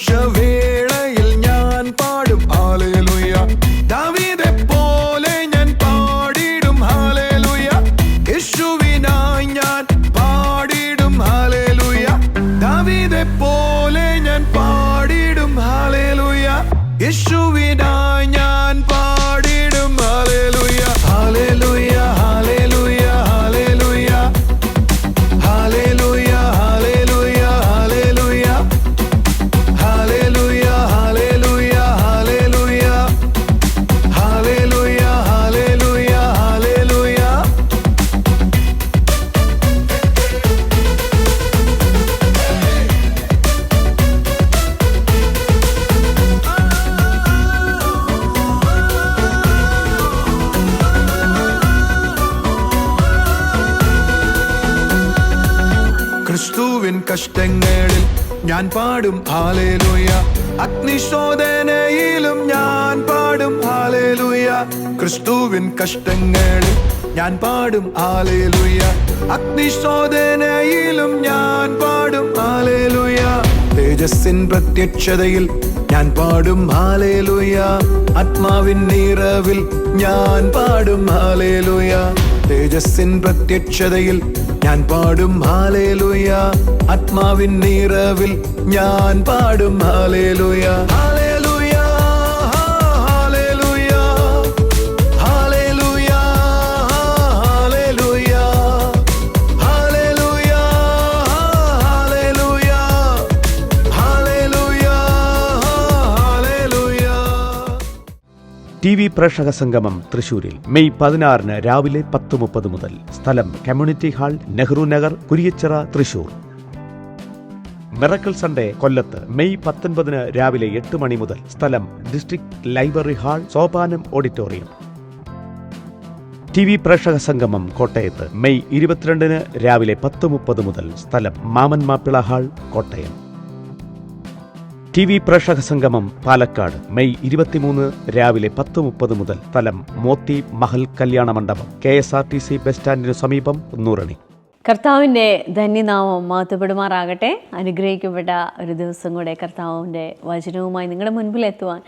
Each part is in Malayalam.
സന്തോഷവേളയിൽ ഞാൻ പാടും ഹല്ലേലൂയ. ദാവീദെ പോലെ ഞാൻ പാടിടും ഹല്ലേലൂയ. യേശുവിനായി ഞാൻ പാടിടും ഹല്ലേലൂയ. ദാവീദെ പോലെ ഞാൻ പാടിടും ഹല്ലേലൂയ. യേശുവിനായി ഞാൻ പാടിടും hallelujah. Hallelujah hallelujah hallelujah hallelujah hallelujah hallelujah hallelujah hallelujah hallelujah hallelujah hallelujah. ക്രിസ്തുവിൻ കഷ്ടങ്ങളിൽ ഞാൻ പാടും ഹല്ലേലൂയ. അഗ്നിശോധനയിലും ഞാൻ പാടും ഹല്ലേലൂയ. ക്രിസ്തുവിൻ കഷ്ടങ്ങളിൽ ഞാൻ പാടും ഹല്ലേലൂയ. അഗ്നിശോധനയിലും ഞാൻ പാടും ഹല്ലേലൂയ. തേജസ്സിൻ പ്രത്യക്ഷതയിൽ ഞാൻ പാടും ഹല്ലേലൂയ. ആത്മാവിൻ നിറവിൽ ഞാൻ പാടും ഹല്ലേലൂയ. തേജസ്സിൻ പ്രത്യക്ഷതയിൽ ഞാൻ പാടും ഹല്ലേലൂയ. ആത്മാവിൻ നിറവിൽ ഞാൻ പാടും hallelujah. Hallelujah hallelujah hallelujah hallelujah hallelujah hallelujah hallelujah hallelujah. TV പ്രേക്ഷക സംഗമം തൃശൂരിൽ മെയ് 16 രാവിലെ 10:30 മുതൽ. സ്ഥലം community hall, Nehru Nagar, Kuriachira, Thrissur. Miracle Sunday കൊല്ലത്ത് മെയ് 19 രാവിലെ 8 മണി മുതൽ. സ്ഥലം district library hall, Sopanam auditorium. TV പ്രേക്ഷക സംഗമം കോട്ടയത്ത് മെയ് 22 രാവിലെ 10:30 മുതൽ. സ്ഥലം മാമൻ മാപ്പിള ഹാൾ, കോട്ടയം. TV പ്രേക്ഷക സംഗമം പാലക്കാട് മെയ് 23 രാവിലെ 10:30 മുതൽ. സ്ഥലം മോത്തി മഹൽ കല്യാണ മണ്ഡപം, KSRTC ബസ് സ്റ്റാൻഡിനു സമീപം, നൂറണി. കർത്താവിൻ്റെ ധന്യനാമം മഹത്വപ്പെടുമാറാകട്ടെ. അനുഗ്രഹിക്കപ്പെട്ട ഒരു ദിവസം കൂടെ കർത്താവിൻ്റെ വചനവുമായി നിങ്ങളുടെ മുൻപിലെത്തുവാൻ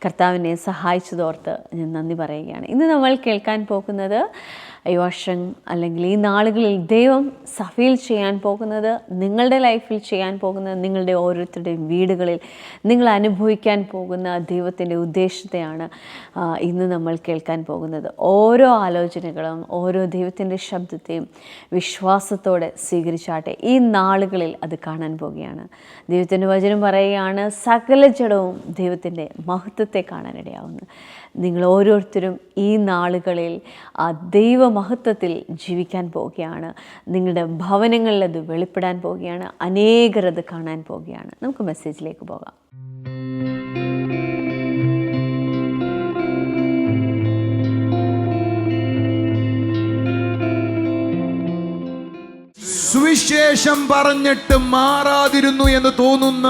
കർത്താവിനെ സഹായിച്ചതോർത്ത് ഞാൻ നന്ദി പറയുകയാണ്. ഇന്ന് നമ്മൾ കേൾക്കാൻ പോകുന്നത് ഈ വർഷം അല്ലെങ്കിൽ ഈ നാളുകളിൽ ദൈവം സഭയിൽ ചെയ്യാൻ പോകുന്നത്, നിങ്ങളുടെ ലൈഫിൽ ചെയ്യാൻ പോകുന്നത്, നിങ്ങളുടെ ഓരോരുത്തരുടെയും വീടുകളിൽ നിങ്ങൾ അനുഭവിക്കാൻ പോകുന്ന ദൈവത്തിൻ്റെ ഉദ്ദേശത്തെയാണ് ഇന്ന് നമ്മൾ കേൾക്കാൻ പോകുന്നത്. ഓരോ ആലോചനകളും ഓരോ ദൈവത്തിൻ്റെ ശബ്ദത്തെയും വിശ്വാസത്തോടെ സ്വീകരിച്ചാട്ടെ. ഈ നാളുകളിൽ അത് കാണാൻ പോവുകയാണ്. ദൈവത്തിൻ്റെ വചനം പറയുകയാണ്, സകല ജഡവും ദൈവത്തിൻ്റെ മഹത്വത്തെ കാണാനിടയാവുന്നു. നിങ്ങൾ ഓരോരുത്തരും ഈ നാളുകളിൽ ആ ദൈവമഹത്വത്തിൽ ജീവിക്കാൻ പോവുകയാണ്. നിങ്ങളുടെ ഭവനങ്ങളിൽ അത് വെളിപ്പെടാൻ പോവുകയാണ്. അനേകർ അത് കാണാൻ പോവുകയാണ്. നമുക്ക് മെസ്സേജിലേക്ക് പോകാം. സുവിശേഷം പറഞ്ഞിട്ട് മാറാതിരുന്നു എന്ന് തോന്നുന്ന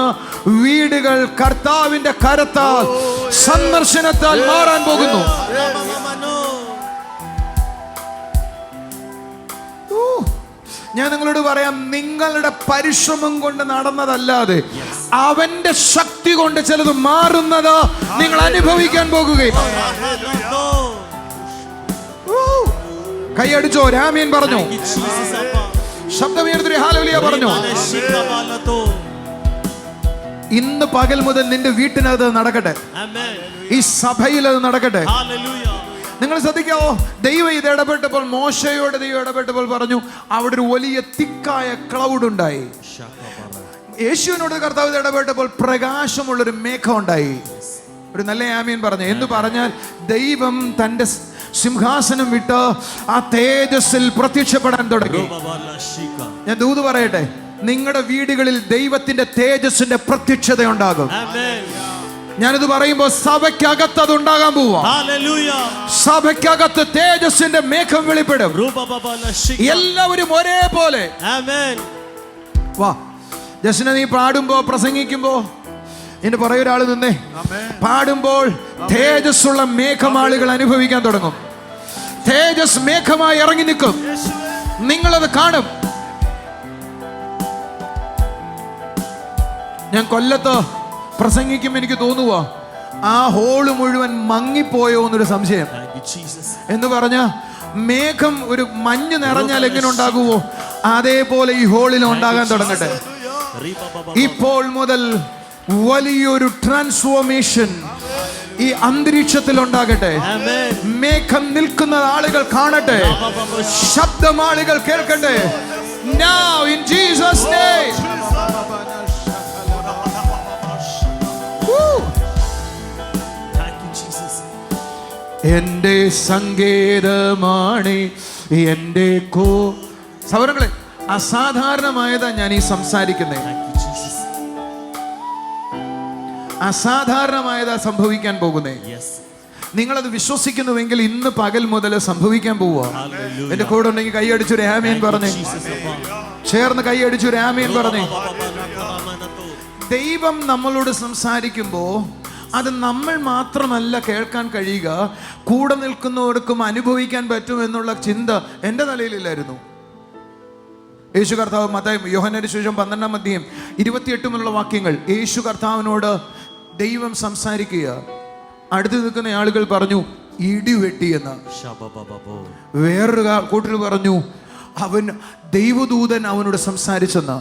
വീടുകൾ കർത്താവിന്റെ കരത്താൽ, സന്ദർശനത്താൽ മാറാൻ പോകുന്നു. ഞാൻ നിങ്ങളോട് പറയാം, നിങ്ങളുടെ പരിശ്രമം കൊണ്ട് നടന്നതല്ലാതെ അവന്റെ ശക്തി കൊണ്ട് ചിലത് മാറുന്നത് നിങ്ങൾ അനുഭവിക്കാൻ പോകുകയും. കൈയടിച്ചോ, രാമീൻ പറഞ്ഞു, ശബ്ദമുയർത്തി ഹല്ലേലൂയ പറഞ്ഞു. ഇന്ന് പകൽ മുതൽ നിന്റെ വീട്ടിനകത്ത് നടക്കട്ടെ, ഈ സഭയിൽ അത് നടക്കട്ടെ. നിങ്ങൾ ശ്രദ്ധിക്കാവോ, ദൈവം ഇത് ഇടപെട്ടപ്പോൾ, മോശയോട് ദൈവം ഇടപെട്ടപ്പോൾ പറഞ്ഞു, അവിടെ ഒരു വലിയ തിക്കായ ക്ലൗഡ് ഉണ്ടായി. യേശുവിനോട് കർത്താവ് ഇത് ഇടപെട്ടപ്പോൾ പ്രകാശമുള്ളൊരു മേഘം ഉണ്ടായി. ഒരു നല്ല ആമീൻ പറഞ്ഞു. എന്ന് പറഞ്ഞാൽ ദൈവം തന്റെ സിംഹാസനം വിട്ട് ആ തേജസ്സിൽ പ്രത്യക്ഷപ്പെടാൻ തുടങ്ങി. ഞാൻ ദൂത് പറയട്ടെ, നിങ്ങളുടെ വീടുകളിൽ ദൈവത്തിന്റെ തേജസ്സിന്റെ പ്രത്യക്ഷത ഉണ്ടാകും. ഞാനിത് പറയുമ്പോൾ സഭയ്ക്കകത്ത് അത് ഉണ്ടാകാൻ പോവാ. സഭയ്ക്കകത്ത് തേജസ്സിന്റെ മേഘം വെളിപ്പെടും. എല്ലാവരും ഒരേപോലെ. വാ ജസ്ന, നീ പാടുമ്പോ, പ്രസംഗിക്കുമ്പോ എന്റെ പുറകെ ഒരാൾ നിന്നേ. പാടുമ്പോൾ തേജസ്സുള്ള മേഘമാളുകൾ അനുഭവിക്കാൻ തുടങ്ങും. തേജസ് മേഘമായി ഇറങ്ങി നിൽക്കും. നിങ്ങളത് കാണും. ഞാൻ കൊല്ലത്ത് പ്രസംഗിക്കുമ്പോൾ എനിക്ക് തോന്നുക ആ ഹോള് മുഴുവൻ മങ്ങിപ്പോയോ എന്നൊരു സംശയം. എന്ന് പറഞ്ഞ മേഘം ഒരു മഞ്ഞ് നിറഞ്ഞാൽ എങ്ങനെ ഉണ്ടാകുമോ അതേപോലെ ഈ ഹോളിൽ ഉണ്ടാകാൻ തുടങ്ങട്ടെ. ഇപ്പോൾ മുതൽ വലിയൊരു ട്രാൻസ്ഫോർമേഷൻ ഈ അന്തരീക്ഷത്തിൽ ഉണ്ടാകട്ടെ. മേഘം നിൽക്കുന്ന ആളുകൾ കാണട്ടെ, ശബ്ദം ആളുകൾ കേൾക്കട്ടെ. Now in Jesus name. എന്റെ സങ്കേതമാണ് എന്റെ സൗരങ്ങളെ, അസാധാരണമായതാ ഞാൻ ഈ സംസാരിക്കുന്നത്. അസാധാരണമായതാ സംഭവിക്കാൻ പോകുന്നേ. നിങ്ങളത് വിശ്വസിക്കുന്നുവെങ്കിൽ ഇന്ന് പകൽ മുതൽ സംഭവിക്കാൻ പോവുക. എന്റെ കൂടെ ഉണ്ടെങ്കിൽ കൈയടിച്ചൊരു ആമേൻ പറഞ്ഞേ, ചേർന്ന് കൈയടിച്ചൊരു ആമേൻ പറഞ്ഞേ. ദൈവം നമ്മളോട് സംസാരിക്കുമ്പോ അത് നമ്മൾ മാത്രമല്ല കേൾക്കാൻ കഴിയുക, കൂടെ നിൽക്കുന്നവർക്കും അനുഭവിക്കാൻ പറ്റും എന്നുള്ള ചിന്ത എൻ്റെ തലയിലില്ലായിരുന്നു. യേശു കർത്താവ് യോഹന്നാന്റെ സുവിശേഷം 12-ാം അധ്യായം 28 മുതലുള്ള വാക്യങ്ങൾ, യേശു കർത്താവിനോട് ദൈവം സംസാരിക്കുക. അടുത്ത് നിൽക്കുന്ന ആളുകൾ പറഞ്ഞു ഇടിവെട്ടിയെന്ന്. വേറൊരു കൂട്ടർ പറഞ്ഞു ദൈവദൂതൻ അവനോട് സംസാരിച്ചെന്ന്.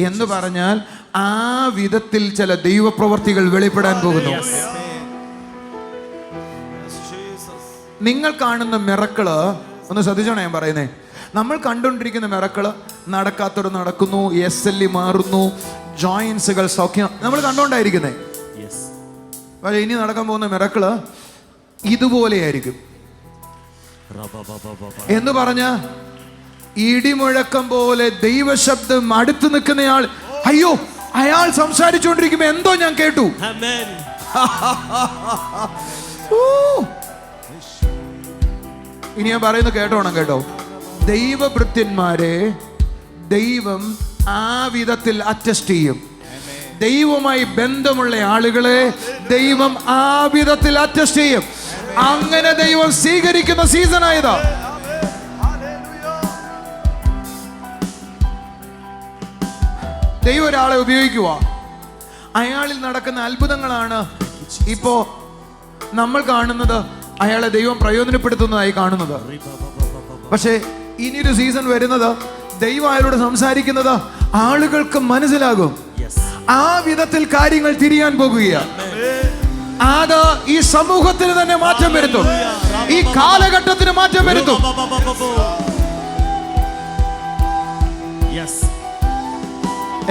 എന്ന് പറഞ്ഞാൽ ആ വിധത്തിൽ ചില ദൈവപ്രവർത്തികൾ വെളിപ്പെടാൻ പോകുന്നു. നിങ്ങൾ കാണുന്ന മിറക്കിള് ഒന്ന് ശ്രദ്ധിച്ചാണ് ഞാൻ പറയുന്നേ. നമ്മൾ കണ്ടുകൊണ്ടിരിക്കുന്ന മിറക്കിള് നടക്കാത്തവർ നടക്കുന്നു, SLE മാറുന്നു, ജോയിൻസുകൾ സൗഖ്യം, നമ്മൾ കണ്ടുകൊണ്ടായിരിക്കുന്നേ. പക്ഷേ ഇനി നടക്കാൻ പോകുന്ന മിറക്കിള് ഇതുപോലെയായിരിക്കും. എന്ന് പറഞ്ഞ ഇടിമുഴക്കം പോലെ ദൈവശബ്ദം അടുത്ത് നിൽക്കുന്നയാൾ, അയ്യോ അയാൾ സംസാരിച്ചുകൊണ്ടിരിക്കുമ്പോ എന്തോ ഞാൻ കേട്ടു. ഇനി ഞാൻ പറയുന്നത് കേട്ടോണം കേട്ടോ. ദൈവഭൃത്യന്മാരെ ദൈവം ആ വിധത്തിൽ അറ്റസ്റ്റ് ചെയ്യും. ദൈവവുമായി ബന്ധമുള്ള ആളുകളെ ദൈവം ആ വിധത്തിൽ അറ്റസ്റ്റ് ചെയ്യും. അങ്ങനെ ദൈവം സ്വീകരിക്കുന്ന സീസണായതാ. ദൈവം ഒരാളെ ഉപയോഗിക്കുക, അയാളിൽ നടക്കുന്ന അത്ഭുതങ്ങളാണ് ഇപ്പോ നമ്മൾ കാണുന്നത്, അയാളെ ദൈവം പ്രയോജനപ്പെടുത്തുന്നതായി കാണുന്നത്. പക്ഷേ ഇനിയൊരു സീസൺ വരുന്നത്, ദൈവം അയാളോട് സംസാരിക്കുന്നത് ആളുകൾക്ക് മനസ്സിലാകും. ആ വിധത്തിൽ കാര്യങ്ങൾ തിരിയാൻ പോകുകയാണ്. അത് ഈ സമൂഹത്തിന് തന്നെ മാറ്റം വരുത്തും, ഈ കാലഘട്ടത്തിന് മാറ്റം വരുത്തും.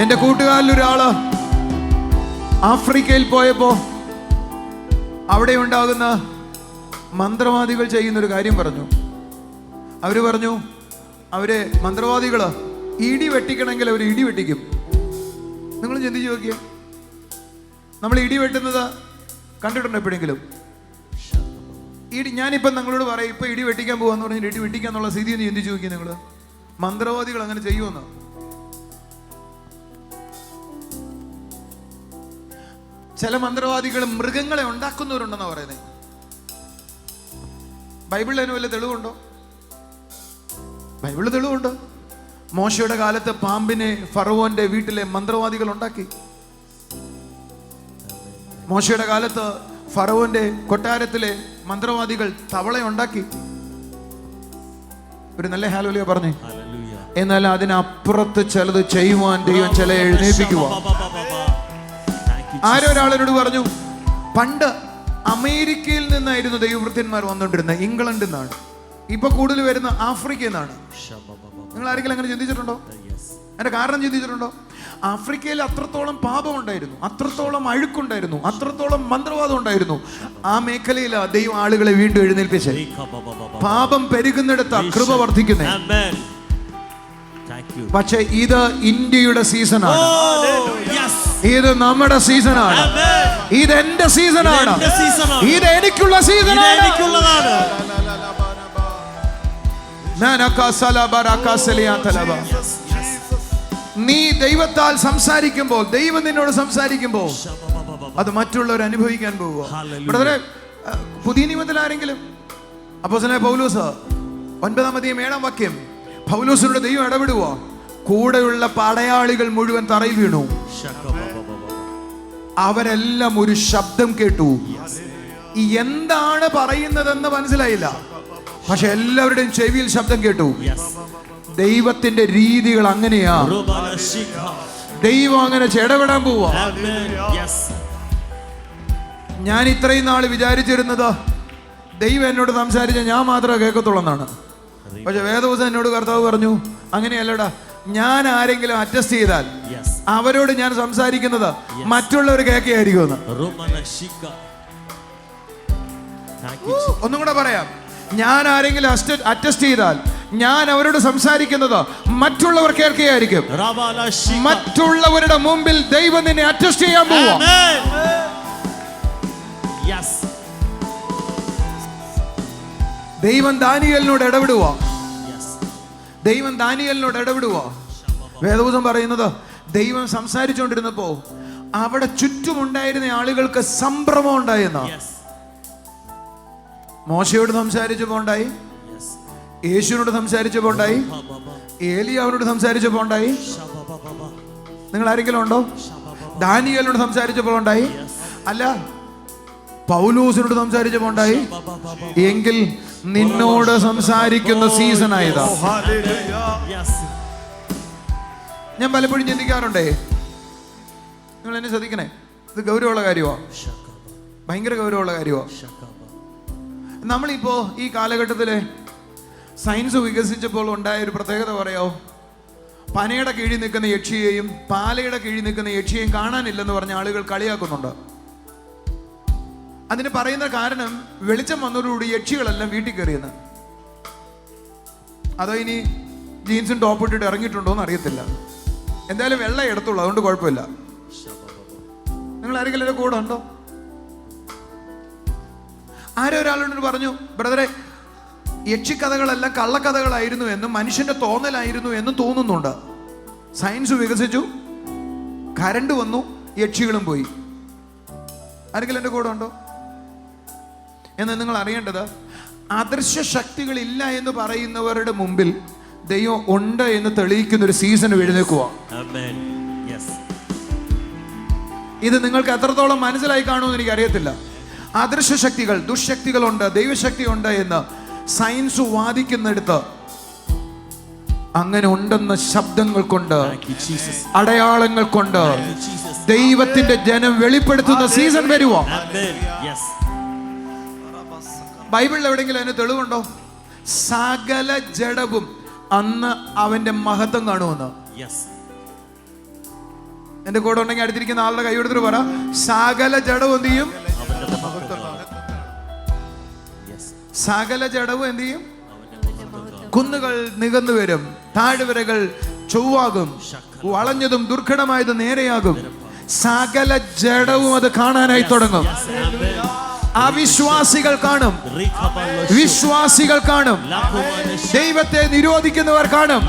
എന്റെ കൂട്ടുകാരിൽ ഒരാള് ആഫ്രിക്കയിൽ പോയപ്പോ അവിടെ ഉണ്ടാകുന്ന മന്ത്രവാദികൾ ചെയ്യുന്നൊരു കാര്യം പറഞ്ഞു. അവര് പറഞ്ഞു, അവര് മന്ത്രവാദികള് ഇടി വെട്ടിക്കണമെങ്കിൽ അവർ ഇടി വെട്ടിക്കും. നിങ്ങൾ ചിന്തിച്ചു നോക്കിയ, നമ്മൾ ഇടി വെട്ടുന്നത് കണ്ടിട്ടുണ്ടോ എപ്പോഴെങ്കിലും? ഞാനിപ്പം നിങ്ങളോട് പറയാം, ഇപ്പൊ ഇടി വെട്ടിക്കാൻ പോവാന്ന് പറഞ്ഞാൽ ഇടി വെട്ടിക്കാന്നുള്ള സ്ഥിതി ഒന്ന് ചിന്തിച്ചു നോക്കിയ നിങ്ങൾ. മന്ത്രവാദികൾ അങ്ങനെ ചെയ്യുമെന്ന്. ചില മന്ത്രവാദികൾ മൃഗങ്ങളെ ഉണ്ടാക്കുന്നവരുണ്ടെന്നാ പറയുന്നത്. ബൈബിളിൽ അതിന് വല്ല തെളിവുണ്ടോ? ബൈബിളിൽ തെളിവുണ്ട്. മോശയുടെ കാലത്ത് പാമ്പിനെ ഫറവോന്റെ വീട്ടിലെ മന്ത്രവാദികൾ ഉണ്ടാക്കി. മോശയുടെ കാലത്ത് ഫറവോന്റെ കൊട്ടാരത്തിലെ മന്ത്രവാദികൾ തവള ഉണ്ടാക്കി. ഒരു നല്ല ഹല്ലേലൂയ പറഞ്ഞേ. എന്നാൽ അതിനപ്പുറത്ത് ചിലത് ചെയ്യുവാൻ ദൈവം ചില എഴുന്നേൽപ്പിക്കുക. ആരോ ഒരാളോട് പറഞ്ഞു, പണ്ട് അമേരിക്കയിൽ നിന്നായിരുന്നു ദൈവവൃത്യന്മാർ വന്നുകൊണ്ടിരുന്നത്, ഇംഗ്ലണ്ടിൽ നിന്നാണ്. ഇപ്പൊ കൂടുതൽ വരുന്ന ആഫ്രിക്കയിൽ നിന്നാണ്. നിങ്ങൾ ആരെങ്കിലും അങ്ങനെ ചിന്തിച്ചിട്ടുണ്ടോ? അതിന്റെ കാരണം ചിന്തിച്ചിട്ടുണ്ടോ? ആഫ്രിക്കയിൽ അത്രത്തോളം പാപം ഉണ്ടായിരുന്നു, അത്രത്തോളം അഴുക്കുണ്ടായിരുന്നു, അത്രത്തോളം മന്ത്രവാദം ഉണ്ടായിരുന്നു. ആ മേഖലയിൽ ദൈവം ആളുകളെ വീണ്ടും എഴുന്നേൽപ്പിച്ച്. പാപം പെരുകുന്നിടത്ത് കൃപ വർദ്ധിക്കുന്നേ. പക്ഷെ ഇത് ഇന്ത്യയുടെ സീസണാണ്, ഇത് നമ്മുടെ സീസണാണ്, ഇത് എന്റെ സീസണാണ്, ഇത് എനിക്കുള്ള സീസണാണ്. നീ ദൈവത്താൽ സംസാരിക്കുമ്പോൾ, ദൈവം നിന്നോട് സംസാരിക്കുമ്പോൾ അത് മറ്റുള്ളവർ അനുഭവിക്കാൻ പോവുക. ബ്രദറെ, പുതിയ നിയമത്തിൽ ആരെങ്കിലും അപ്പോസ്തലനായ പൗലോസ് 9-ാം അധ്യായം 7-ാം വാക്യം, പൗലോസിനോട് ദൈവം ഇടപെടുക. കൂടെയുള്ള പടയാളികൾ മുഴുവൻ തറയിൽ വീണു. അവരെല്ലാം ഒരു ശബ്ദം കേട്ടു. എന്താണ് പറയുന്നതെന്ന് മനസ്സിലായില്ല, പക്ഷെ എല്ലാവരുടെയും ചെവിയിൽ ശബ്ദം കേട്ടു. ദൈവത്തിന്റെ രീതികൾ അങ്ങനെയാ. ദൈവം അങ്ങനെ ഇടപെടാൻ പോവാ. ഞാൻ ഇത്രയും നാൾ വിചാരിച്ചിരുന്നത് ദൈവം എന്നോട് സംസാരിച്ച ഞാൻ മാത്രമേ കേൾക്കത്തുള്ളൂ എന്നാണ്. പക്ഷെ വേദവചനം എന്നോട് കർത്താവ് പറഞ്ഞു, അങ്ങനെയല്ലടാ, ഞാൻ ആരെങ്കിലും അറ്റസ്റ്റ് ചെയ്താൽ അവരോട് ഞാൻ സംസാരിക്കുന്നത് മറ്റുള്ളവർ കേൾക്കുകയായിരിക്കുമെന്ന്. ഒന്നും കൂടെ പറയാം, ഞാൻ ആരെങ്കിലും അറ്റസ്റ്റ് ചെയ്താൽ ഞാൻ അവരോട് സംസാരിക്കുന്നത് മറ്റുള്ളവർ കേൾക്കുകയായിരിക്കും. മറ്റുള്ളവരുടെ മുമ്പിൽ ദൈവം നിന്നെ അറ്റസ്റ്റ് ചെയ്യാൻ പോവാ. ദൈവം ദാനിയേലിനോട് ഇടപെടുവാ. ദൈവം ദാനിയേലിനോട് ഇടപെടുവാ. വേദപുസ്തകം പറയുന്നത് ദൈവം സംസാരിച്ചുകൊണ്ടിരുന്നപ്പോ അവിടെ ചുറ്റുമുണ്ടായിരുന്ന ആളുകൾക്ക് സംഭ്രമം ഉണ്ടായെന്ന. മോശയോട് സംസാരിച്ചപ്പോ ഉണ്ടായി, യേശുവിനോട് സംസാരിച്ചപ്പോ ഉണ്ടായി, ഏലിയാവിനോട് സംസാരിച്ചപ്പോ ഉണ്ടായി. നിങ്ങൾ ആരെങ്കിലും ഉണ്ടോ? ദാനിയേലിനോട് സംസാരിച്ചപ്പോൾ ഉണ്ടായി, അല്ല പൗലോസിനോട് സംസാരിച്ചപ്പോൾ ഉണ്ടായി. എങ്കിൽ നിന്നോട് സംസാരിക്കുന്ന സീസൺ ആയതാ. ഞാൻ പലപ്പോഴും ചിന്തിക്കാറുണ്ടേ, നിങ്ങൾ എന്നെ ശ്രദ്ധിക്കണേ, ഇത് ഗൗരവമുള്ള കാര്യമാ, ഭയങ്കര ഗൗരവമുള്ള കാര്യമാ. നമ്മളിപ്പോ ഈ കാലഘട്ടത്തില് സയൻസ് വികസിച്ചപ്പോൾ ഉണ്ടായ ഒരു പ്രത്യേകത പറയാമോ? പനയുടെ കീഴിൽ നിൽക്കുന്ന യക്ഷിയെയും പാലയുടെ കീഴിൽ നിൽക്കുന്ന യക്ഷിയെയും കാണാനില്ലെന്ന് പറഞ്ഞ ആളുകൾ കളിയാക്കുന്നുണ്ട്. അതിന് പറയുന്ന കാരണം വെളിച്ചം വന്നതോടുകൂടി യക്ഷികളെല്ലാം വീട്ടിൽ കയറിയെന്ന്. അതോ ഇനി ജീൻസും ടോപ്പ് ഇട്ടിട്ട് ഇറങ്ങിയിട്ടുണ്ടോ എന്ന് അറിയത്തില്ല. എന്തായാലും വെള്ളം എടുത്തുള്ളൂ, അതുകൊണ്ട് കുഴപ്പമില്ല. നിങ്ങൾ ആരെങ്കിലും ഒരു കൂടെ ഉണ്ടോ? ആരോ ഒരാളോട് പറഞ്ഞു, ബ്രദറെ, യക്ഷിക്കഥകളെല്ലാം കള്ളക്കഥകളായിരുന്നു എന്നും മനുഷ്യന്റെ തോന്നലായിരുന്നു എന്നും തോന്നുന്നുണ്ട്. സയൻസ് വികസിച്ചു, കരണ്ട് വന്നു, യക്ഷികളും പോയി. ആരെങ്കിലും എൻ്റെ കൂടെ ഉണ്ടോ? എന്നാൽ നിങ്ങൾ അറിയേണ്ടത്, അദൃശ്യ ശക്തികളില്ല എന്ന് പറയുന്നവരുടെ മുമ്പിൽ ദൈവം ഉണ്ട് എന്ന് തെളിയിക്കുന്ന ഒരു സീസൺ എഴുന്നേക്കുക. ഇത് നിങ്ങൾക്ക് എത്രത്തോളം മനസ്സിലായി കാണുമെന്ന് എനിക്ക് അറിയത്തില്ല. അദൃശ്യ ശക്തികൾ, ദുഷ്ശക്തികളുണ്ട്, ദൈവശക്തി ഉണ്ട് എന്ന് സയൻസ് വാദിക്കുന്നിടത്ത് അങ്ങനെ ഉണ്ടെന്ന ശബ്ദങ്ങൾ കൊണ്ട്, അടയാളങ്ങൾ കൊണ്ട് ദൈവത്തിന്റെ ജനം വെളിപ്പെടുത്തുന്ന സീസൺ വരുവോ? ബൈബിളിൽ എവിടെയെങ്കിലും അതിന് തെളിവുണ്ടോ? സകല ജഡവും അന്ന് അവന്റെ മഹത്വം കാണുമെന്ന്. എന്റെ കൂടെ ഉണ്ടെങ്കിൽ അടുത്തിരിക്കുന്ന ആളുടെ കൈ എടുത്തിട്ട് പറ, സകല ജഡവും എന്ത് ചെയ്യും? സകല ജഡവും എന്ത് ചെയ്യും? കുന്നുകൾ നികന്നു വരും, താഴ്വരകൾ ചൊവ്വാകും, വളഞ്ഞതും ദുർഘടമായതും നേരെയാകും. സകല ജഡവും അത് കാണാനായി തുടങ്ങും. അവിശ്വാസികൾ കാണും, വിശ്വാസികൾ കാണും, ദൈവത്തെ നിരോധിക്കുന്നവർ കാണും.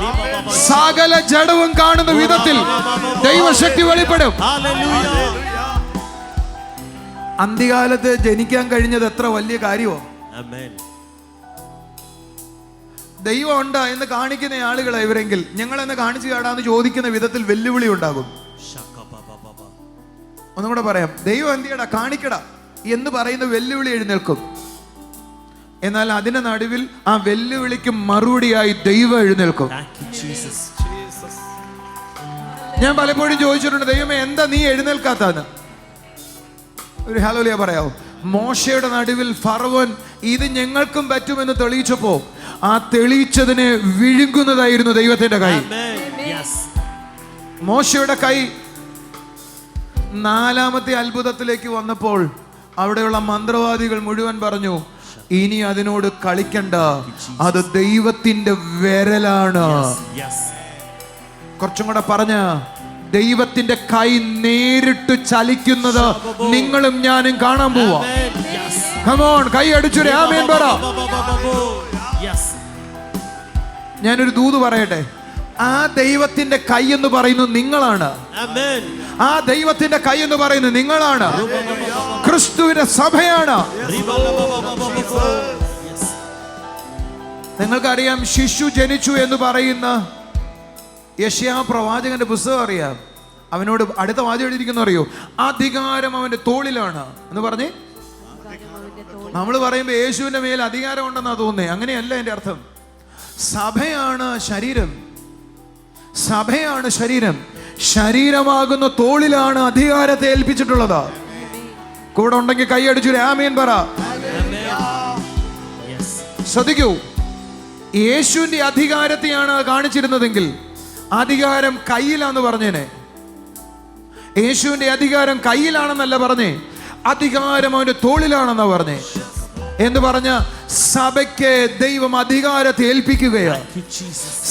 സകല ജഡവും കാണുന്ന വിധത്തിൽ ദൈവശക്തി വെളിപ്പെടും. അന്ത്യകാലത്ത് ജനിക്കാൻ കഴിഞ്ഞത് എത്ര വലിയ കാര്യമോ! ദൈവം ഉണ്ടാ എന്ന് കാണിക്കുന്ന ആളുകളെ ഇവരെങ്കിൽ ഞങ്ങൾ എന്നെ കാണിച്ചു കാടാന്ന് ചോദിക്കുന്ന വിധത്തിൽ വെല്ലുവിളി ഉണ്ടാകും. ഒന്നും കൂടെ പറയാം, ദൈവം എന്തിയടാ കാണിക്കടാ എന്ന് പറയുന്ന വെല്ലുവിളി എഴുന്നേൽക്കും. എന്നാൽ അതിന്റെ നടുവിൽ ആ വെല്ലുവിളിക്ക് മറുപടിയായി ദൈവം എഴുന്നേൽക്കും. ഞാൻ പലപ്പോഴും ചോദിച്ചിട്ടുണ്ട്, ദൈവമേ എന്താ നീ എഴുന്നേൽക്കാത്തന്ന്? ഒരു ഹല്ലേലൂയ പറയാവോ? മോശയുടെ നടുവിൽ ഫറവോൻ ഇത് ഞങ്ങൾക്കും പറ്റുമെന്ന് തെളിയിച്ചപ്പോ ആ തെളിയിച്ചതിനെ വിഴുങ്ങുന്നതായിരുന്നു ദൈവത്തിന്റെ കൈ. മോശയുടെ കൈ നാലാമത്തെ അത്ഭുതത്തിലേക്ക് വന്നപ്പോൾ അവിടെയുള്ള മന്ത്രവാദികൾ മുഴുവൻ പറഞ്ഞു, ഇനി അതിനോട് കളിക്കണ്ട, അത് ദൈവത്തിന്റെ വിരലാണ്. കുറച്ചും കൂടെ പറഞ്ഞ, ദൈവത്തിന്റെ കൈ നേരിട്ട് ചലിക്കുന്നത് നിങ്ങളും ഞാനും കാണാൻ പോവാ. Come on, കൈ അടിച്ചൊരു ആമേൻ പറ. ഞാനൊരു ദൂത് പറയട്ടെ, ആ ദൈവത്തിന്റെ കൈ എന്ന് പറയുന്നത് നിങ്ങളാണ്. ആ ദൈവത്തിന്റെ കൈ എന്ന് പറയുന്നത് നിങ്ങളാണ്. ക്രിസ്തുവിന്റെ സഭയാണ്. നിങ്ങൾക്കറിയാം, ശിശു ജനിച്ചു എന്ന് പറയുന്ന യെശയ്യാ പ്രവാചകന്റെ പുസ്തകം അറിയാം. അവനോട് അടുത്ത വാചകം എഴുതിയിരിക്കുന്നു അറിയോ? അധികാരം അവന്റെ തോളിലാണ് എന്ന് പറഞ്ഞേ. നമ്മൾ പറയുമ്പോൾ യേശുവിന്റെ മേൽ അധികാരം ഉണ്ടെന്നാ തോന്നുന്നേ. അങ്ങനെയല്ല എൻ്റെ അർത്ഥം. സഭയാണ് ശരീരം, സഭയാണ് ശരീരം. ശരീരമാകുന്ന തോളിലാണ് അധികാരത്തെ ഏൽപ്പിച്ചിട്ടുള്ളത്. കൂടെ ഉണ്ടെങ്കിൽ കൈയടിച്ചു ആമേൻ പറ. ശ്രദ്ധിക്കൂ, യേശുവിന്റെ അധികാരത്തെയാണ് കാണിച്ചിരുന്നതെങ്കിൽ അധികാരം കയ്യിലാന്ന് പറഞ്ഞേനെ. യേശുവിന്റെ അധികാരം കയ്യിലാണെന്നല്ല പറഞ്ഞേ, അധികാരം അവന്റെ തോളിലാണെന്നാ പറഞ്ഞേ. എന്ന് പറഞ്ഞ സഭയ്ക്ക് ദൈവം അധികാരത്തെ ഏൽപ്പിക്കുകയാണ്.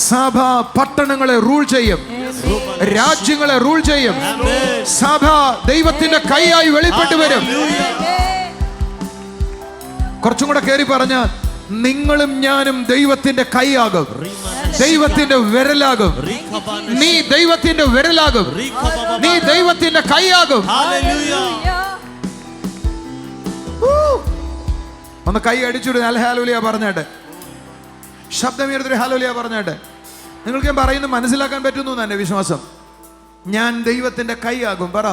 സഭ പട്ടണങ്ങളെ റൂൾ ചെയ്യും, രാജ്യങ്ങളെ റൂൾ ചെയ്യും. സഭ ദൈവത്തിന്റെ കൈയായി വെളിപ്പെട്ടു വരും. കുറച്ചും കൂടെ കയറി പറഞ്ഞ, നിങ്ങളും ഞാനും ദൈവത്തിന്റെ കൈയാകും, ദൈവത്തിന്റെ വിരലാകും. നീ ദൈവത്തിന്റെ വിരലാകും, നീ ദൈവത്തിന്റെ കൈയാകും. ഒന്ന് കൈ അടിച്ചിട്ട് ഹല്ലേലൂയ പറഞ്ഞാട്ടെ, ശബ്ദമേർത്തിട്ട് ഹല്ലേലൂയ പറഞ്ഞാട്ടെ. നിങ്ങൾക്ക് ഞാൻ പറയുന്നത് മനസ്സിലാക്കാൻ പറ്റുന്നു എന്ന് എൻ്റെ വിശ്വാസം. ഞാൻ ദൈവത്തിന്റെ കൈയാകും പറ.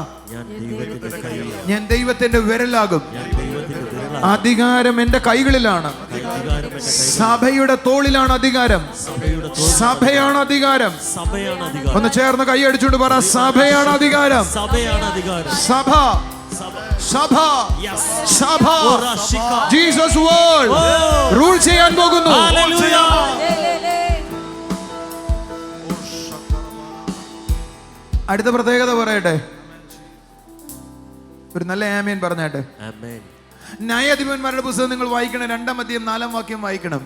ഞാൻ ദൈവത്തിന്റെ വിരലാകും. അധികാരം എൻ്റെ കൈകളിലാണ്. സഭയുടെ തോളിലാണ് അധികാരം. സഭയാണ് അധികാരം. ഒന്ന് ചേർന്ന് കൈ അടിച്ചുകൊണ്ട് പറ, സഭയാണ് അധികാരം. സഭ, സഭ, സഭ, ജീസസ് വേൾഡ് റൂൾ ചെയ്യാൻ പോകുന്നു. അടുത്ത പ്രത്യേകത പറയട്ടെ, ഒരു നല്ല ആമേൻ പറഞ്ഞാട്ടെ. ന്യായാധിപന്മാരുടെ പുസ്തകം നിങ്ങൾ വായിക്കണം, 2-ാം അധ്യായം 4-ാം വാക്യം വായിക്കണം.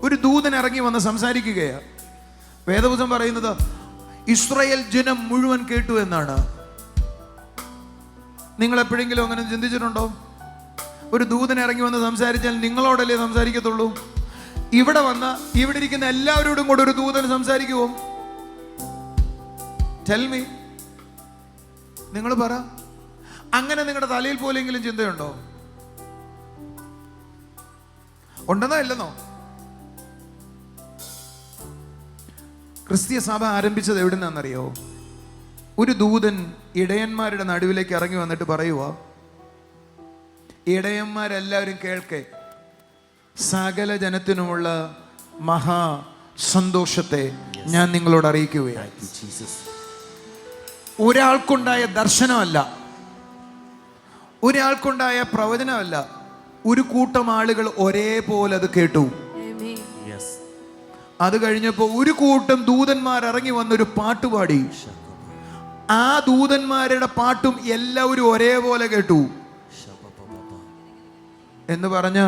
ഒരു ദൂതൻ ഇറങ്ങി വന്ന് സംസാരിക്കുകയാണ്. വേദപുസ്തകം പറയുന്നത് ഇസ്രായേൽ ജനം മുഴുവൻ കേട്ടു എന്നാണ്. നിങ്ങൾ എപ്പോഴെങ്കിലും അങ്ങനെ ചിന്തിച്ചിട്ടുണ്ടോ? ഒരു ദൂതൻ ഇറങ്ങി വന്ന് സംസാരിച്ചാൽ നിങ്ങളോടല്ലേ സംസാരിക്കത്തുള്ളൂ? ഇവിടെ വന്ന് ഇവിടെ ഇരിക്കുന്ന എല്ലാവരോടും കൂടെ ഒരു ദൂതൻ സംസാരിക്കുമോ? ടെൽ മീ, നിങ്ങൾ പറ. അങ്ങനെ നിങ്ങളുടെ തലയിൽ പോലെങ്കിലും ചിന്തയുണ്ടോ? ഉണ്ടെന്നോ ഇല്ലെന്നോ? ക്രിസ്തീയ സഭ ആരംഭിച്ചത് എവിടെ നിന്നാണെന്നറിയോ? ഒരു ദൂതൻ ഇടയന്മാരുടെ നടുവിലേക്ക് ഇറങ്ങി വന്നിട്ട് പറയുക, ഇടയന്മാരെല്ലാവരും കേൾക്കെ, സകല ജനത്തിനുമുള്ള മഹാ സന്തോഷത്തെ ഞാൻ നിങ്ങളോട് അറിയിക്കുകയാണ്. ഒരാൾക്കുണ്ടായ ദർശനമല്ല, ഒരാൾക്കുണ്ടായ പ്രവചനമല്ല, ഒരു കൂട്ടം ആളുകൾ ഒരേപോലെ അത് കേട്ടു. അത് കഴിഞ്ഞപ്പോൾ ഒരു കൂട്ടം ദൂതന്മാർ ഇറങ്ങി വന്നൊരു പാട്ടുപാടി. ആ ദൂതന്മാരുടെ പാട്ടും എല്ലാവരും ഒരേപോലെ കേട്ടു എന്ന് പറഞ്ഞ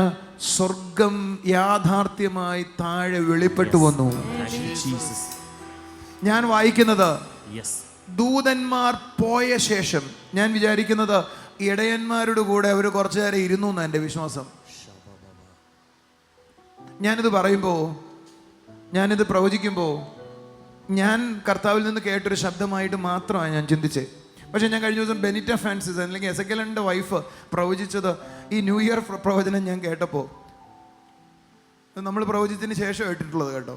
സ്വർഗം യാഥാർത്ഥ്യമായി താഴെ വെളിപ്പെട്ടു വന്നു. ഞാൻ വായിക്കുന്നത് ദൂതന്മാർ പോയ ശേഷം ഞാൻ വിചാരിക്കുന്നത് ഇടയന്മാരുടെ കൂടെ അവർ കുറച്ചു നേരം ഇരുന്നു എന്നാണ് എൻ്റെ വിശ്വാസം. ഞാനിത് പറയുമ്പോൾ, ഞാനിത് പ്രവചിക്കുമ്പോൾ ഞാൻ കർത്താവിൽ നിന്ന് കേട്ടൊരു ശബ്ദമായിട്ട് മാത്രമാണ് ഞാൻ ചിന്തിച്ചത്. പക്ഷേ ഞാൻ കഴിഞ്ഞ ദിവസം ബെനിറ്റ ഫ്രാൻസിസ് അല്ലെങ്കിൽ എസെക്കിയലിൻ്റെ വൈഫ് പ്രവചിച്ചത്, ഈ ന്യൂ ഇയർ പ്രവചനം ഞാൻ കേട്ടപ്പോൾ, നമ്മൾ പ്രവചിച്ചതിന് ശേഷം കേട്ടിട്ടുള്ളത് കേട്ടോ,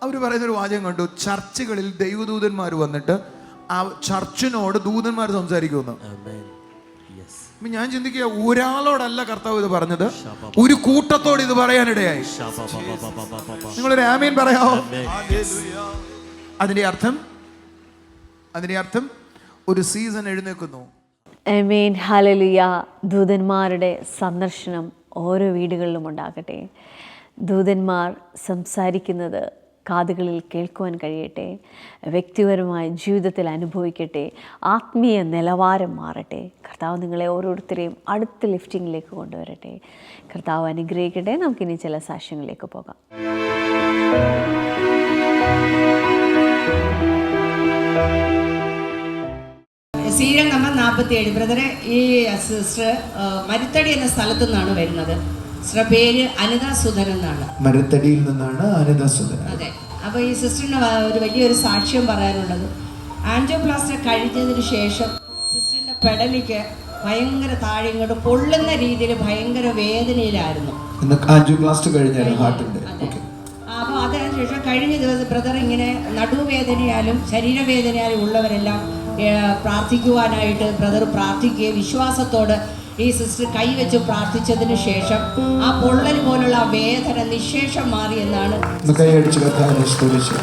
അവർ പറയുന്നൊരു വാചകം കണ്ടു, ചർച്ചുകളിൽ ദൈവദൂതന്മാർ വന്നിട്ട് ആ ചർച്ചിനോട് ദൂതന്മാർ സംസാരിക്കുമെന്ന്. ഞാൻ ചിന്തിക്കുക, ഒരാളോടല്ല കർത്താവ് ഇത് പറഞ്ഞത്, ഒരു കൂട്ടത്തോട് ഇത് പറയാനിടയായി. നിങ്ങളൊരു ആമേൻ പറയാമോ? അതിന്റെ അർത്ഥം ഒരു സീസൺ എഴുന്നേൽക്കുന്നു. ആമേൻ, ഹല്ലേലൂയ. ദൂതന്മാരുടെ സന്ദർശനം ഓരോ വീടുകളിലും ഉണ്ടാകട്ടെ. ദൂതന്മാർ സംസാരിക്കുന്നത് കാതുകളിൽ കേൾക്കുവാൻ കഴിയട്ടെ. വ്യക്തിപരമായ ജീവിതത്തിൽ അനുഭവിക്കട്ടെ. ആത്മീയ നിലവാരം മാറട്ടെ. കർത്താവ് നിങ്ങളെ ഓരോരുത്തരെയും അടുത്ത ലിഫ്റ്റിങ്ങിലേക്ക് കൊണ്ടുവരട്ടെ. കർത്താവ് അനുഗ്രഹിക്കട്ടെ. നമുക്കിനി ചില സാക്ഷ്യങ്ങളിലേക്ക് പോകാം. Serial number 47. ബ്രദറെ, ഈ സിസ്റ്റർ മരുത്തടി എന്ന സ്ഥലത്തു നിന്നാണ് വരുന്നത്. സിസ്റ്റർ പേര് അനിത സുധൻ എന്നാണ്. മരുത്തടിയിൽ നിന്നാണ് അനിത സുധൻ. അതെ. അപ്പോൾ ഈ സിസ്റ്ററിന് ഒരു വലിയൊരു സാക്ഷ്യം പറയാനുള്ളത്, ആൻജിയോപ്ലാസ്റ്റി കഴിഞ്ഞതിന് ശേഷം സിസ്റ്ററിന്റെ പെടലിക്ക് ഭയങ്കര താഴെ ഇങ്ങോട്ട് പൊള്ളുന്ന രീതിയിൽ ഭയങ്കര വേദനയിലായിരുന്നു. ആൻജിയോപ്ലാസ്റ്റി കഴിഞ്ഞാണ് ഹാർട്ടിന്റെ. അപ്പോൾ അതിനുശേഷം കഴിഞ്ഞ ദിവസം ബ്രദർ ഇങ്ങനെ നടുവേദനയാലും ശരീരവേദനയാലും ഉള്ളവരെല്ലാം പ്രാർത്ഥിക്കുവാനായിട്ട് ബ്രദർ പ്രാർത്ഥിക്കുകയും വിശ്വാസത്തോട് ഈ സിസ്റ്റർ കൈവച്ച് പ്രാർത്ഥിച്ചതിന് ശേഷം ആ പൊള്ളൽ പോലുള്ള ആ വേദന നിശേഷം മാറി എന്നാണ്. കൈയടിച്ച് കർത്താവിനെ സ്തുതിച്ചു.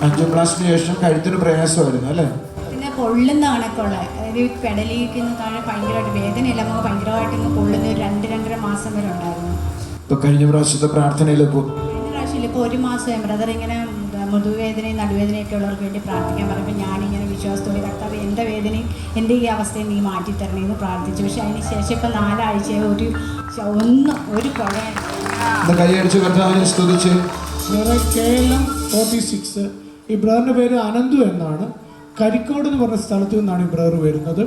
ആൻജിയോപ്ലാസ്റ്റിന് ശേഷം കഴുത്തിന് പ്രയാസമായിരുന്നു അല്ലേ? പിന്നെ പൊള്ളുന്ന കണക്കുള്ള അതായത് പെടലിക്കുന്ന താഴെ ഭയങ്കരമായിട്ട് വേദനയില്ല, നമുക്ക് ഭയങ്കരമായിട്ട് ഇങ്ങ് പൊള്ളുന്ന ഒരു 2-2.5 മാസം വരെ ഉണ്ടായിരുന്നു. ഇപ്പൊ കഴിഞ്ഞ പ്രാവശ്യത്തെ പ്രാർത്ഥനയിലിപ്പോ ഇപ്പോൾ 1 മാസം ബ്രദർ ഇങ്ങനെ മുതുവേദനയും നടുവേദനയൊക്കെ ഉള്ളവർക്ക് വേണ്ടി പ്രാർത്ഥിക്കാൻ പറയുമ്പോൾ ഞാനിങ്ങനെ വിശ്വാസത്തോടെ കർത്താവ് എൻ്റെ വേദനയും എൻ്റെ ഈ അവസ്ഥയും നീ മാറ്റിത്തരണേന്ന് പ്രാർത്ഥിച്ചു. പക്ഷെ അതിന് ശേഷം ഇപ്പം 4 ആഴ്ച ഒരു കുഴ കൈയടിച്ച് കർത്താവിനെ സ്തുതിച്ച്. KLM 46 ഈ ബ്രദറിൻ്റെ പേര് അനന്തു എന്നാണ്. കരിക്കോട് എന്ന് പറഞ്ഞ സ്ഥലത്തു നിന്നാണ് ഈ ബ്രദർ വരുന്നത്.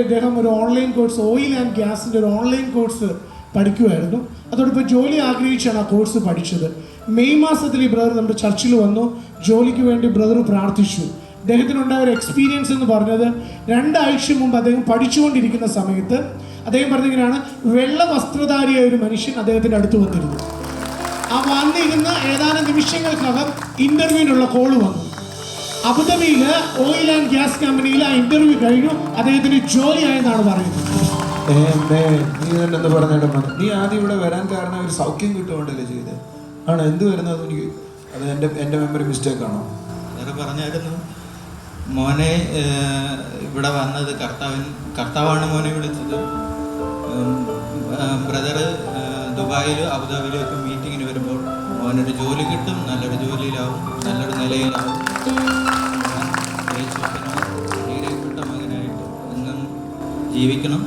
ഇദ്ദേഹം ഒരു ഓൺലൈൻ കോഴ്സ്, ഓയിൽ ആൻഡ് ഗ്യാസിൻ്റെ ഒരു ഓൺലൈൻ കോഴ്സ് പഠിക്കുമായിരുന്നു. അതോടൊപ്പം ജോലി ആഗ്രഹിച്ചാണ് ആ കോഴ്സ് പഠിച്ചത്. മെയ് മാസത്തിൽ ഈ ബ്രദർ നമ്മുടെ ചർച്ചിൽ വന്നു. ജോലിക്ക് വേണ്ടി ബ്രദർ പ്രാർത്ഥിച്ചു. അദ്ദേഹത്തിനുണ്ടായ ഒരു എക്സ്പീരിയൻസ് എന്ന് പറഞ്ഞത് 2 ആഴ്ച മുമ്പ് അദ്ദേഹം പഠിച്ചുകൊണ്ടിരിക്കുന്ന സമയത്ത് അദ്ദേഹം പറഞ്ഞിങ്ങനെയാണ്, വെള്ള വസ്ത്രധാരിയായ ഒരു മനുഷ്യൻ അദ്ദേഹത്തിൻ്റെ അടുത്ത് വന്നിരുന്നു. ആ വന്നിരുന്ന ഏതാനും നിമിഷങ്ങൾക്കകം ഇൻ്റർവ്യൂവിനുള്ള കോള് വന്നു. അബുദാബിയിൽ ഓയിൽ ആൻഡ് ഗ്യാസ് കമ്പനിയിൽ ആ ഇൻ്റർവ്യൂ കഴിഞ്ഞു. അദ്ദേഹത്തിന് ജോലിയായെന്നാണ് പറയുന്നത്. നീ തന്നെ പറഞ്ഞിട്ട് നീ ആദ്യം ഇവിടെ വരാൻ കാരണം ഒരു സൗഖ്യം കിട്ടുകൊണ്ടല്ലേ ചെയ്തത്? ആണോ? എന്ത് വരുന്നത് എനിക്ക് അത് എൻ്റെ മെമ്മറി മിസ്റ്റേക്ക് ആണോ? വേറെ പറഞ്ഞായിരുന്നു മോനെ ഇവിടെ വന്നത് കർത്താവാണ് മോനെ വിളിച്ചത്. ബ്രദർ ദുബായിലും അബുദാബിയിലും ഒക്കെ മീറ്റിങ്ങിന് വരുമ്പോൾ മോനൊരു ജോലി കിട്ടും, നല്ലൊരു ജോലിയിലാവും, നല്ലൊരു നിലയിലാവും, പ്പെട്ട മകനായിട്ട് എന്നും ജീവിക്കണം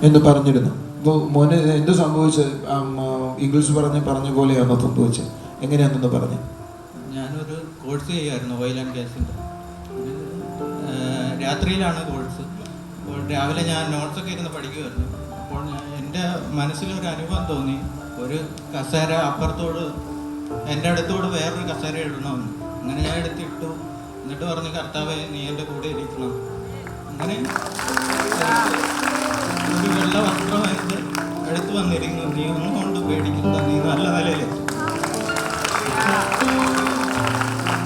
എന്ന് പറഞ്ഞിരുന്നു. ഇപ്പോൾ മോന് എന്ത് സംഭവിച്ചത്? ഇംഗ്ലീഷ് പറഞ്ഞ പോലെയാണോ സംഭവിച്ചത്? എങ്ങനെയാണെന്ന് പറഞ്ഞു. ഞാനൊരു കോഴ്സ് ചെയ്യായിരുന്നു ഓയിൽ ആൻഡ് ഗ്യാസിൻ്റെ. രാത്രിയിലാണ് കോഴ്സ്. അപ്പോൾ രാവിലെ ഞാൻ നോട്ട്സൊക്കെ ഇരുന്ന് പഠിക്കുമായിരുന്നു. അപ്പോൾ എൻ്റെ മനസ്സിലൊരു അനുഭവം തോന്നി, ഒരു കസേര അപ്പുറത്തോട് എൻ്റെ അടുത്തോട് വേറൊരു കസേര ഇടണമെന്ന്. അങ്ങനെ ഞാൻ എടുത്തിട്ടു. എന്നിട്ട് പറഞ്ഞു, കർത്താവേ നീ എൻ്റെ കൂടെ ഇരിക്കണം. അങ്ങനെ ഒരു വെള്ള വസ്ത്രമായിട്ട് എടുത്തു വന്നിരിക്കുന്നു. നീ ഒന്നും കൊണ്ട് പേടിക്കുന്ന, നീ നല്ല നിലയിലെത്തും.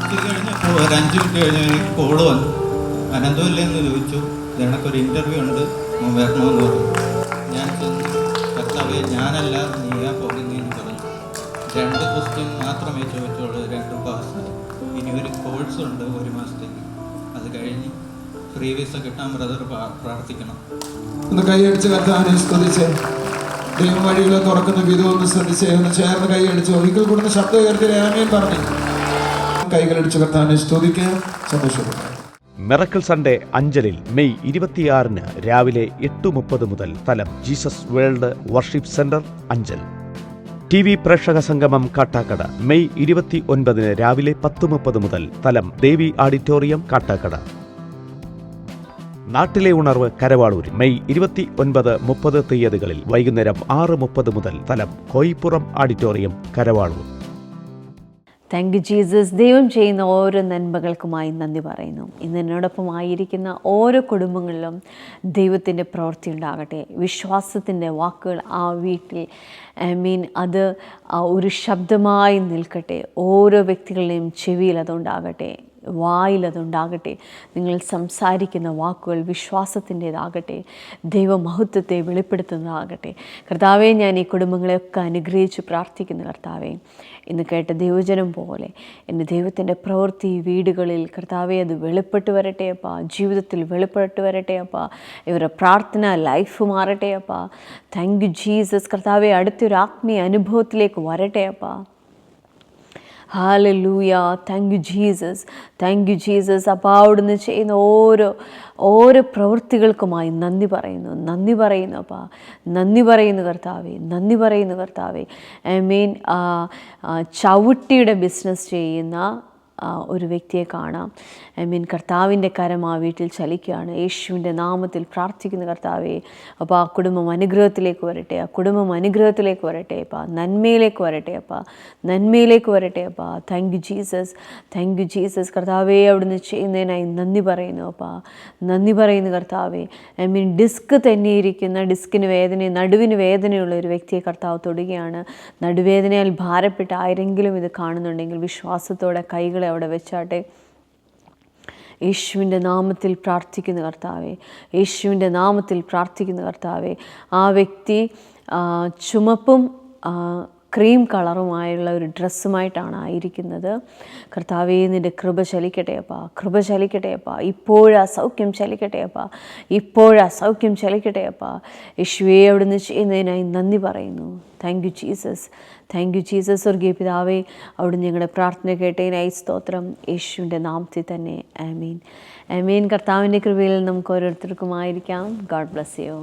ഇത് കഴിഞ്ഞപ്പോൾ ഒരു 5 മിനിറ്റ് കഴിഞ്ഞ് എനിക്ക് കോള് വന്നു. അനന്തമില്ലേ എന്ന് ചോദിച്ചു. ഇതിനൊക്കെ ഒരു ഇൻ്റർവ്യൂ ഉണ്ട്, വരണമെന്ന് പറഞ്ഞു. ഞാൻ ചെന്ന്, കർത്താവേ ഞാനല്ല നീയാ പോകുന്നതെന്ന് പറഞ്ഞു. 2 ക്വസ്റ്റ്യൻ മാത്രമേ ചോദിച്ചുള്ളൂ, 2 പാസ്. ഇനി ഒരു കോഴ്സ് ഉണ്ട് 1 മാസത്തേക്ക്. അത് കഴിഞ്ഞ് ഫ്രീ വിസ കിട്ടാൻ ബ്രദർ പ്രാർത്ഥിക്കണം. ഒന്ന് കൈയടിച്ച് കർത്താവിനെ സ്തുതിച്ച്. ദൈവം വഴികളെ തുറക്കുന്ന വിധം ഒന്ന് ശ്രദ്ധിച്ച് ഒന്ന് ചേർന്ന് കൈയടിച്ച് ഒരിക്കൽ കൂടുന്ന ശബ്ദം ഉയർത്തി ആമേൻ പറഞ്ഞു. കൈകളടിച്ച് കർത്താവിനെ സ്തുതിക്കുക, സന്തോഷപ്പെടുക. മിറക്കിൾ സൺഡേ അഞ്ചലിൽ മെയ് 26 രാവിലെ 8:30 മുതൽ. സ്ഥലം Jesus world worship centre, Anchal. TV പ്രേക്ഷക സംഗമം കാട്ടാക്കട മെയ് 29 രാവിലെ 10:30 മുതൽ. സ്ഥലം ദേവി ഓഡിറ്റോറിയം, കാട്ടാക്കട. നാട്ടിലെ ഉണർവ് കരവാളൂർ മെയ് 29, 30 തീയതികളിൽ വൈകുന്നേരം 6:30 മുതൽ. സ്ഥലം Koippuram auditorium, Karavalur. Thank you Jesus. ദൈവം ചെയ്യുന്ന ഓരോ നന്മകൾക്കുമായി നന്ദി പറയുന്നു. ഇന്ന് എന്നോടൊപ്പം ആയിരിക്കുന്ന ഓരോ കുടുംബങ്ങളിലും ദൈവത്തിൻ്റെ പ്രവൃത്തി ഉണ്ടാകട്ടെ. വിശ്വാസത്തിൻ്റെ വാക്കുകൾ ആ വീട്ടിൽ അത് ഒരു ശബ്ദമായി നിൽക്കട്ടെ. ഓരോ വ്യക്തികളുടെയും ചെവിയിൽ അതുണ്ടാകട്ടെ, വായിലതുണ്ടാകട്ടെ. നിങ്ങൾ സംസാരിക്കുന്ന വാക്കുകൾ വിശ്വാസത്തിൻ്റേതാകട്ടെ, ദൈവമഹത്വത്തെ വെളിപ്പെടുത്തുന്നതാകട്ടെ. കർത്താവെ, ഞാൻ ഈ കുടുംബങ്ങളെയൊക്കെ അനുഗ്രഹിച്ച് പ്രാർത്ഥിക്കുന്നു. കർത്താവെ, ഇന്ന് കേട്ട ദൈവജനം പോലെ എൻ്റെ ദൈവത്തിൻ്റെ പ്രവൃത്തി വീടുകളിൽ കർത്താവെ അത് വെളിപ്പെട്ട് വരട്ടെ അപ്പാ. ജീവിതത്തിൽ വെളിപ്പെട്ട് വരട്ടെ അപ്പാ. ഇവരുടെ പ്രാർത്ഥന ലൈഫ് മാറട്ടെ അപ്പാ. Thank you Jesus. കർത്താവെ, അടുത്തൊരു ആത്മീയ അനുഭവത്തിലേക്ക് വരട്ടെ അപ്പാ. Hallelujah. Thank you Jesus. Thank you Jesus. അപ്പോൾ അവിടുന്ന് ചെയ്യുന്ന ഓരോ പ്രവൃത്തികൾക്കുമായി നന്ദി പറയുന്നു അപ്പാ. നന്ദി പറയുന്നു കർത്താവേ, നന്ദി പറയുന്നു കർത്താവേ. ചവിട്ടിയുടെ ബിസിനസ് ചെയ്യുന്ന ഒരു വ്യക്തിയെ കാണാം. മീൻ കർത്താവിൻ്റെ കരം ആ വീട്ടിൽ ചലിക്കുകയാണ്. യേശുവിൻ്റെ നാമത്തിൽ പ്രാർത്ഥിക്കുന്ന കർത്താവേ, അപ്പോൾ ആ കുടുംബം അനുഗ്രഹത്തിലേക്ക് വരട്ടെ, ആ കുടുംബം അനുഗ്രഹത്തിലേക്ക് വരട്ടെ അപ്പാ, നന്മയിലേക്ക് വരട്ടെ അപ്പാ, നന്മയിലേക്ക് വരട്ടെ അപ്പാ. Thank you Jesus, thank you Jesus. കർത്താവേ, അവിടുന്ന് ചെയ്യുന്നതിനായി നന്ദി പറയുന്നു അപ്പാ, നന്ദി പറയുന്നു കർത്താവേ. മീൻ ഡിസ്ക് തന്നെയിരിക്കുന്ന, ഡിസ്കിന് വേദന, നടുവിന് വേദനയുള്ള ഒരു വ്യക്തിയെ കർത്താവ് തൊടുകയാണ്. നടുവേദനയാൽ ഭാരപ്പെട്ട ആരെങ്കിലും ഇത് കാണുന്നുണ്ടെങ്കിൽ വിശ്വാസത്തോടെ കൈകളെ അവിടെ വെച്ചാട്ടെ. യേശുവിൻ്റെ നാമത്തിൽ പ്രാർത്ഥിക്കുന്ന കർത്താവേ, യേശുവിൻ്റെ നാമത്തിൽ പ്രാർത്ഥിക്കുന്ന കർത്താവേ. ആ വ്യക്തി ചുമപ്പും ക്രീം കളറുമായുള്ള ഒരു ഡ്രസ്സുമായിട്ടാണ് ആയിരിക്കുന്നത്. കർത്താവേ, നിൻ്റെ കൃപ ചലിക്കട്ടെ അപ്പാ, കൃപ ചലിക്കട്ടെ അപ്പാ. ഇപ്പോഴാ സൗഖ്യം ചലിക്കട്ടെ അപ്പാ, ഇപ്പോഴാ സൗഖ്യം ചലിക്കട്ടെ അപ്പാ. യേശുവേ, അവിടുന്ന് ചെയ്യുന്നതിനായി നന്ദി പറയുന്നു. Thank you Jesus, thank you Jesus. സ്വർഗീയ പിതാവേ, അവിടുന്ന് ഞങ്ങളുടെ പ്രാർത്ഥന കേട്ടതിനായി സ്തോത്രം. യേശുവിൻ്റെ നാമത്തിൽ തന്നെ ആമീൻ, ആമീൻ. കർത്താവിൻ്റെ കൃപയിൽ നമുക്ക് ഓരോരുത്തർക്കുമായിരിക്കാം. God bless you.